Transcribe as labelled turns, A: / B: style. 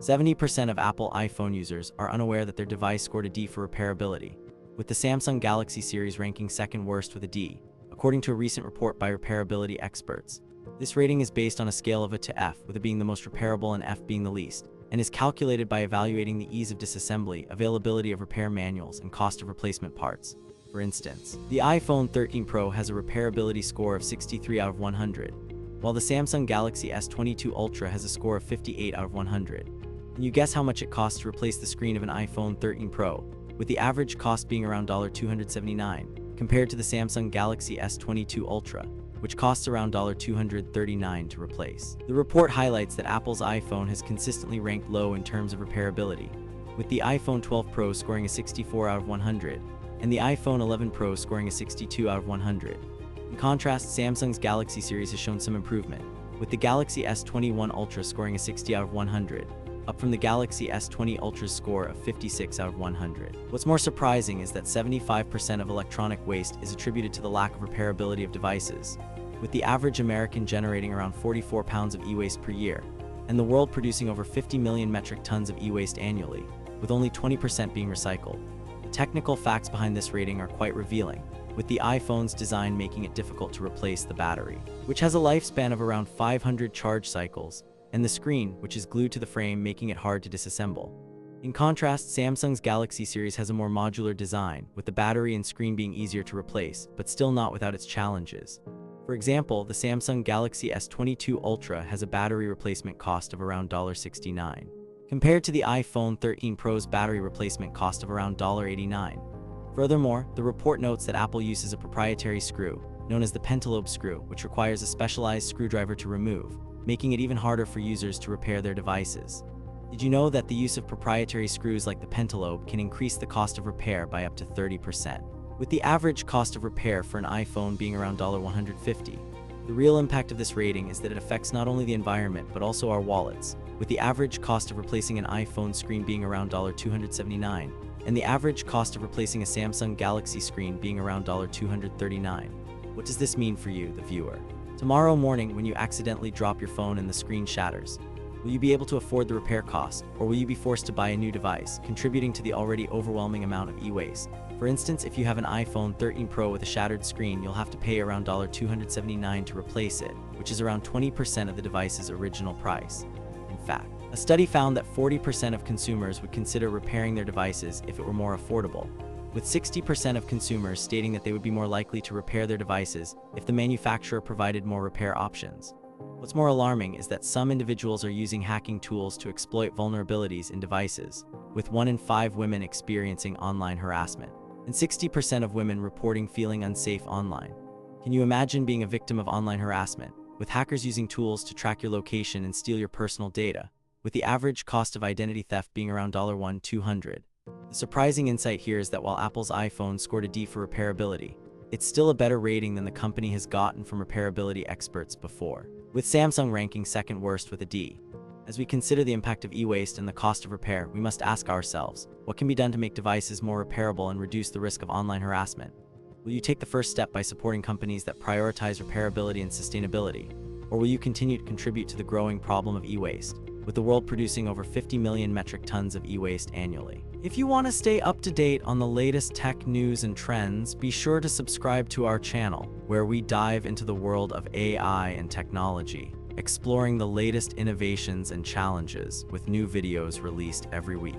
A: 70% of Apple iPhone users are unaware that their device scored a D for repairability, with the Samsung Galaxy series ranking second worst with a D, according to a recent report by repairability experts. This rating is based on a scale of A to F, with A being the most repairable and F being the least, and is calculated by evaluating the ease of disassembly, availability of repair manuals, and cost of replacement parts. For instance, the iPhone 13 Pro has a repairability score of 63 out of 100, while the Samsung Galaxy S22 Ultra has a score of 58 out of 100. Can you guess how much it costs to replace the screen of an iPhone 13 Pro, with the average cost being around $279, compared to the Samsung Galaxy S22 Ultra, which costs around $239 to replace? The report highlights that Apple's iPhone has consistently ranked low in terms of repairability, with the iPhone 12 Pro scoring a 64 out of 100, and the iPhone 11 Pro scoring a 62 out of 100. In contrast, Samsung's Galaxy series has shown some improvement, with the Galaxy S21 Ultra scoring a 60 out of 100, up from the Galaxy S20 Ultra's score of 56 out of 100. What's more surprising is that 75% of electronic waste is attributed to the lack of repairability of devices, with the average American generating around 44 pounds of e-waste per year, and the world producing over 50 million metric tons of e-waste annually, with only 20% being recycled. The technical facts behind this rating are quite revealing, with the iPhone's design making it difficult to replace the battery, which has a lifespan of around 500 charge cycles, and the screen, which is glued to the frame, making it hard to disassemble. In contrast, Samsung's Galaxy series has a more modular design, with the battery and screen being easier to replace, but still not without its challenges. For example, the Samsung Galaxy S22 Ultra has a battery replacement cost of around $69, compared to the iPhone 13 Pro's battery replacement cost of around $89. Furthermore, the report notes that Apple uses a proprietary screw, known as the pentalobe screw, which requires a specialized screwdriver to remove, making it even harder for users to repair their devices. Did you know that the use of proprietary screws like the pentalobe can increase the cost of repair by up to 30%, with the average cost of repair for an iPhone being around $150? The real impact of this rating is that it affects not only the environment but also our wallets, with the average cost of replacing an iPhone screen being around $279, and the average cost of replacing a Samsung Galaxy screen being around $239. What does this mean for you, the viewer? Tomorrow morning, when you accidentally drop your phone and the screen shatters, will you be able to afford the repair cost, or will you be forced to buy a new device, contributing to the already overwhelming amount of e-waste? For instance, if you have an iPhone 13 Pro with a shattered screen, you'll have to pay around $279 to replace it, which is around 20% of the device's original price. In fact, a study found that 40% of consumers would consider repairing their devices if it were more affordable, with 60% of consumers stating that they would be more likely to repair their devices if the manufacturer provided more repair options. What's more alarming is that some individuals are using hacking tools to exploit vulnerabilities in devices, with 1 in 5 women experiencing online harassment, and 60% of women reporting feeling unsafe online. Can you imagine being a victim of online harassment, with hackers using tools to track your location and steal your personal data, with the average cost of identity theft being around $200? The surprising insight here is that while Apple's iPhone scored a D for repairability, it's still a better rating than the company has gotten from repairability experts before, with Samsung ranking second worst with a D. As we consider the impact of e-waste and the cost of repair, we must ask ourselves, what can be done to make devices more repairable and reduce the risk of online harassment? Will you take the first step by supporting companies that prioritize repairability and sustainability? Or will you continue to contribute to the growing problem of e-waste, with the world producing over 50 million metric tons of e-waste annually? If you want to stay up to date on the latest tech news and trends, be sure to subscribe to our channel, where we dive into the world of AI and technology, exploring the latest innovations and challenges with new videos released every week.